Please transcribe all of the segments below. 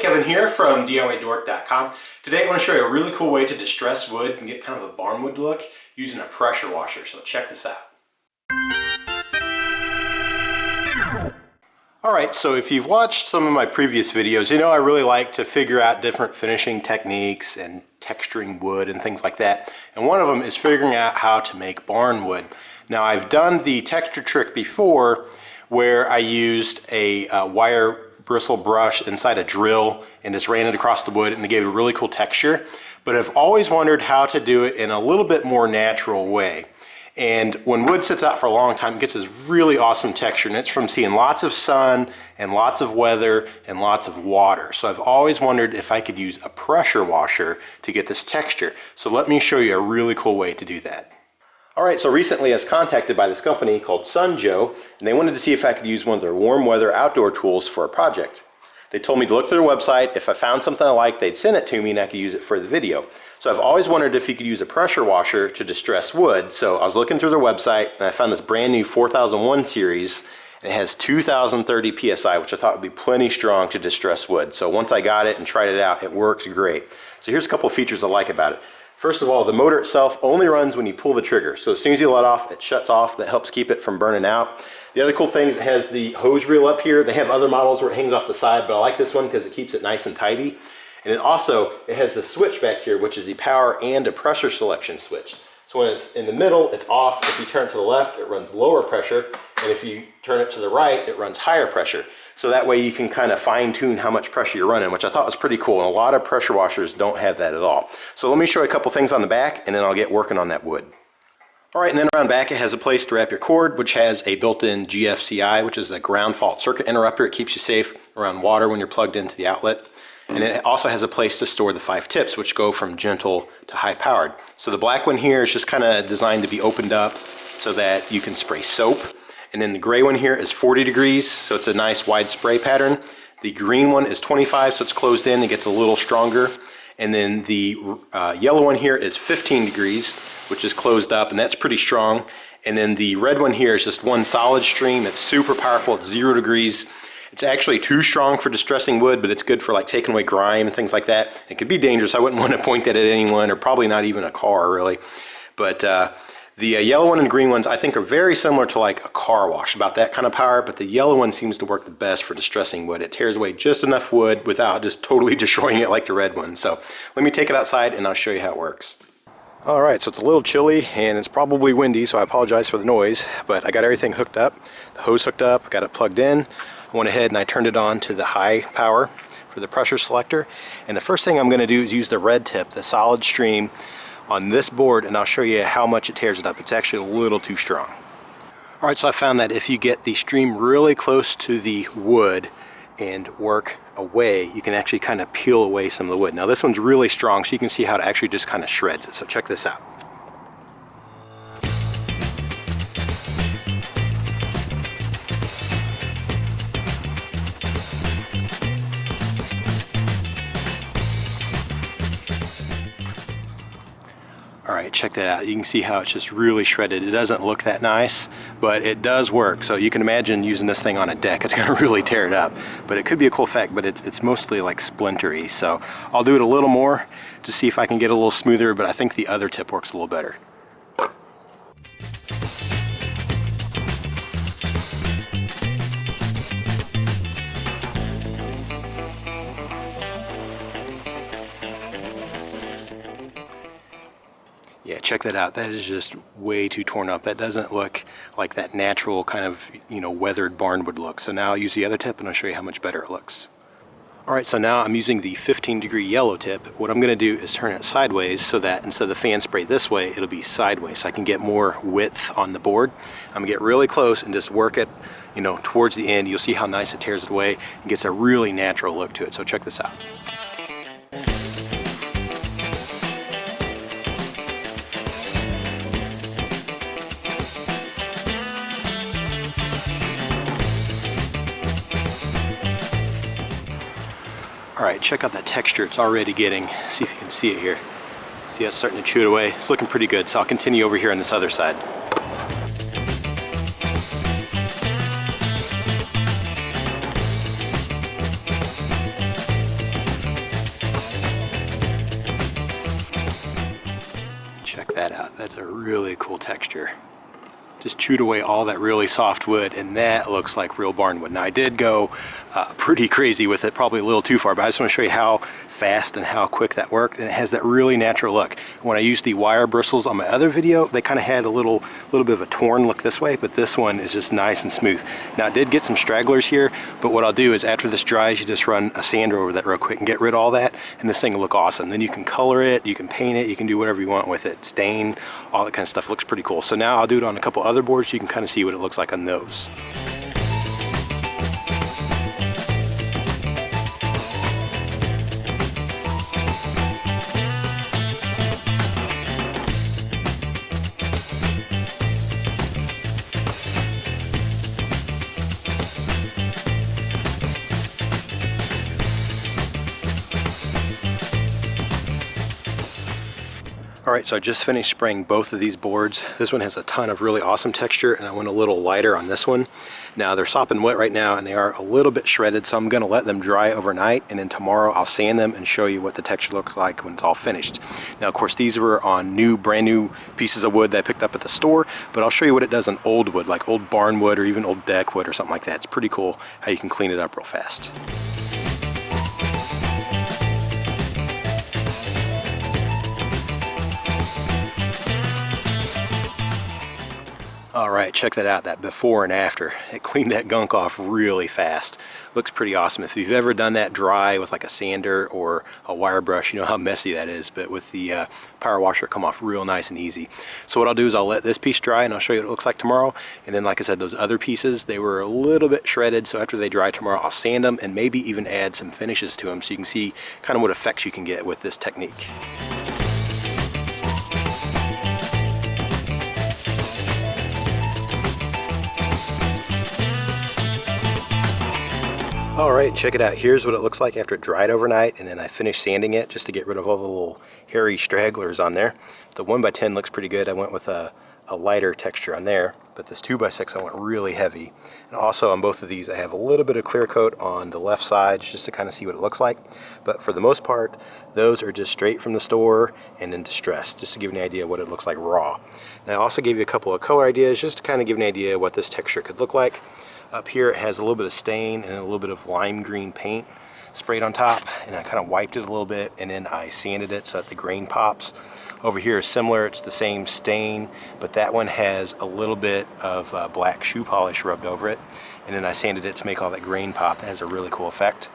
Kevin here from DIYDork.com. Today I want to show you a really cool way to distress wood and get kind of a barnwood look using a pressure washer. So check this out. Alright, so if you've watched some of my previous videos, you know I really like to figure out different finishing techniques and texturing wood and things like that. And one of them is figuring out how to make barnwood. Now I've done the texture trick before where I used a wire bristle brush inside a drill and just ran it across the wood and it gave it a really cool texture. But I've always wondered how to do it in a little bit more natural way. And when wood sits out for a long time, it gets this really awesome texture, and it's from seeing lots of sun and lots of weather and lots of water. So I've always wondered if I could use a pressure washer to get this texture. So let me show you a really cool way to do that. Alright, so recently I was contacted by this company called Sunjoe, and they wanted to see if I could use one of their warm weather outdoor tools for a project. They told me to look through their website. If I found something I liked, they'd send it to me and I could use it for the video. So I've always wondered if you could use a pressure washer to distress wood. So I was looking through their website and I found this brand new 4001 series. And it has 2030 PSI, which I thought would be plenty strong to distress wood. So once I got it and tried it out, it works great. So here's a couple of features I like about it. First of all, the motor itself only runs when you pull the trigger. So as soon as you let off, it shuts off. That helps keep it from burning out. The other cool thing is it has the hose reel up here. They have other models where it hangs off the side, but I like this one because it keeps it nice and tidy. And then also, it has the switch back here, which is the power and a pressure selection switch. So when it's in the middle, it's off. If you turn it to the left, it runs lower pressure. And if you turn it to the right, it runs higher pressure. So that way you can kind of fine tune how much pressure you're running, which I thought was pretty cool. And a lot of pressure washers don't have that at all. So let me show you a couple things on the back and then I'll get working on that wood. Alright, and then around back it has a place to wrap your cord, which has a built-in GFCI, which is a ground fault circuit interrupter. It keeps you safe around water when you're plugged into the outlet. And it also has a place to store the 5 tips, which go from gentle to high powered. So the black one here is just kind of designed to be opened up so that you can spray soap. And then the gray one here is 40 degrees, so it's a nice wide spray pattern. The green one is 25, so it's closed in, it gets a little stronger. And then the yellow one here is 15 degrees, which is closed up, and that's pretty strong. And then the red one here is just one solid stream. It's super powerful, it's 0 degrees. It's actually too strong for distressing wood, but it's good for like taking away grime and things like that. It could be dangerous. I wouldn't want to point that at anyone, or probably not even a car really. But the yellow one and the green ones I think are very similar to like a car wash, about that kind of power, but the yellow one seems to work the best for distressing wood. It tears away just enough wood without just totally destroying it like the red one. So let me take it outside and I'll show you how it works. Alright, so it's a little chilly and it's probably windy, so I apologize for the noise, but I got everything hooked up, the hose hooked up, I got it plugged in. I went ahead and I turned it on to the high power for the pressure selector. And the first thing I'm going to do is use the red tip, the solid stream, on this board, and I'll show you how much it tears it up. It's actually a little too strong. Alright, so I found that if you get the stream really close to the wood and work away, you can actually kind of peel away some of the wood. Now this one's really strong, so you can see how it actually just kind of shreds it. So check this out. Alright, check that out. You can see how it's just really shredded. It doesn't look that nice, but it does work. So you can imagine using this thing on a deck. It's going to really tear it up. But it could be a cool effect, but it's mostly like splintery. So I'll do it a little more to see if I can get a little smoother, but I think the other tip works a little better. Yeah, check that out. That is just way too torn up. That doesn't look like that natural kind of, weathered barnwood look. So now I'll use the other tip and I'll show you how much better it looks. Alright, so now I'm using the 15-degree yellow tip. What I'm going to do is turn it sideways so that instead of the fan spray this way, it'll be sideways so I can get more width on the board. I'm going to get really close and just work it, towards the end. You'll see how nice it tears it away and gets a really natural look to it. So check this out. Alright, check out that texture it's already getting. See if you can see it here. See how it's starting to chew it away? It's looking pretty good, so I'll continue over here on this other side. Check that out. That's a really cool texture. Just chewed away all that really soft wood, and that looks like real barnwood. Now I did go pretty crazy with it, probably a little too far, but I just want to show you how fast and how quick that worked, and it has that really natural look. When I used the wire bristles on my other video, they kind of had a little bit of a torn look this way, but this one is just nice and smooth. Now I did get some stragglers here, but what I'll do is after this dries, you just run a sander over that real quick and get rid of all that, and this thing will look awesome. Then you can color it, you can paint it, you can do whatever you want with it, stain, all that kind of stuff. It looks pretty cool. So now I'll do it on a couple other boards so you can kind of see what it looks like on those. Alright, so I just finished spraying both of these boards. This one has a ton of really awesome texture, and I went a little lighter on this one. Now they're sopping wet right now, and they are a little bit shredded, so I'm going to let them dry overnight, and then tomorrow I'll sand them and show you what the texture looks like when it's all finished. Now of course these were on brand new pieces of wood that I picked up at the store, but I'll show you what it does on old wood, like old barn wood or even old deck wood or something like that. It's pretty cool how you can clean it up real fast. All right, check that out, that before and after. It cleaned that gunk off really fast. Looks pretty awesome. If you've ever done that dry with like a sander or a wire brush, you know how messy that is, but with the power washer, it come off real nice and easy. So what I'll do is I'll let this piece dry and I'll show you what it looks like tomorrow. And then like I said, those other pieces, they were a little bit shredded, so after they dry tomorrow, I'll sand them and maybe even add some finishes to them so you can see kind of what effects you can get with this technique. All right, check it out. Here's what it looks like after it dried overnight, and then I finished sanding it just to get rid of all the little hairy stragglers on there. The 1x10 looks pretty good. I went with a lighter texture on there, but this 2x6 I went really heavy. And also on both of these I have a little bit of clear coat on the left sides just to kind of see what it looks like. But for the most part, those are just straight from the store and in distress, just to give you an idea what it looks like raw. And I also gave you a couple of color ideas just to kind of give an idea what this texture could look like. Up here it has a little bit of stain and a little bit of lime green paint sprayed on top, and I kind of wiped it a little bit and then I sanded it so that the grain pops. Over here is similar, it's the same stain, but that one has a little bit of black shoe polish rubbed over it, and then I sanded it to make all that grain pop. That has a really cool effect.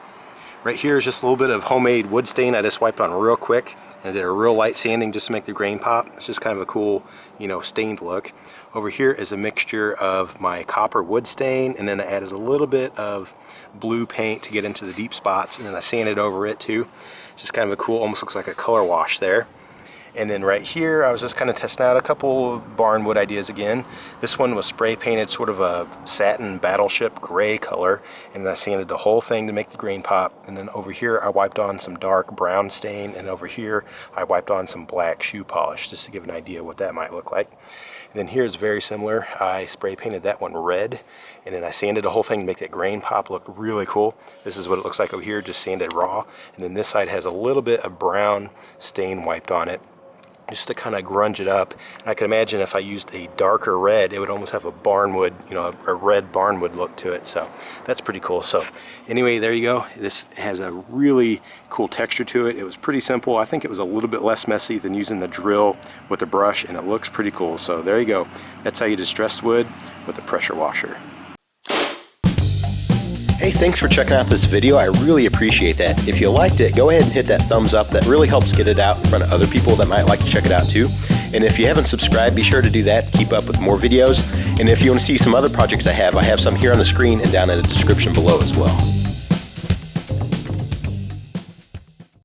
Right here is just a little bit of homemade wood stain I just wiped on real quick, and I did a real light sanding just to make the grain pop. It's just kind of a cool, you know, stained look. Over here is a mixture of my copper wood stain, and then I added a little bit of blue paint to get into the deep spots, and then I sanded over it too. It's just kind of a cool, almost looks like a color wash there. And then right here, I was just kind of testing out a couple of barnwood ideas again. This one was spray painted sort of a satin battleship gray color, and I sanded the whole thing to make the grain pop. And then over here, I wiped on some dark brown stain, and over here, I wiped on some black shoe polish, just to give an idea what that might look like. And then here is very similar. I spray painted that one red, and then I sanded the whole thing to make that grain pop look really cool. This is what it looks like over here, just sanded raw. And then this side has a little bit of brown stain wiped on it, just to kind of grunge it up. And I can imagine if I used a darker red, it would almost have a barnwood, you know, a red barnwood look to it. So that's pretty cool. So anyway, there you go. This has a really cool texture to it. It was pretty simple. I think it was a little bit less messy than using the drill with the brush, and it looks pretty cool. So there you go. That's how you distress wood with a pressure washer. Hey, thanks for checking out this video. I really appreciate that. If you liked it, go ahead and hit that thumbs up. That really helps get it out in front of other people that might like to check it out too. And if you haven't subscribed, be sure to do that to keep up with more videos. And if you want to see some other projects I have some here on the screen and down in the description below as well.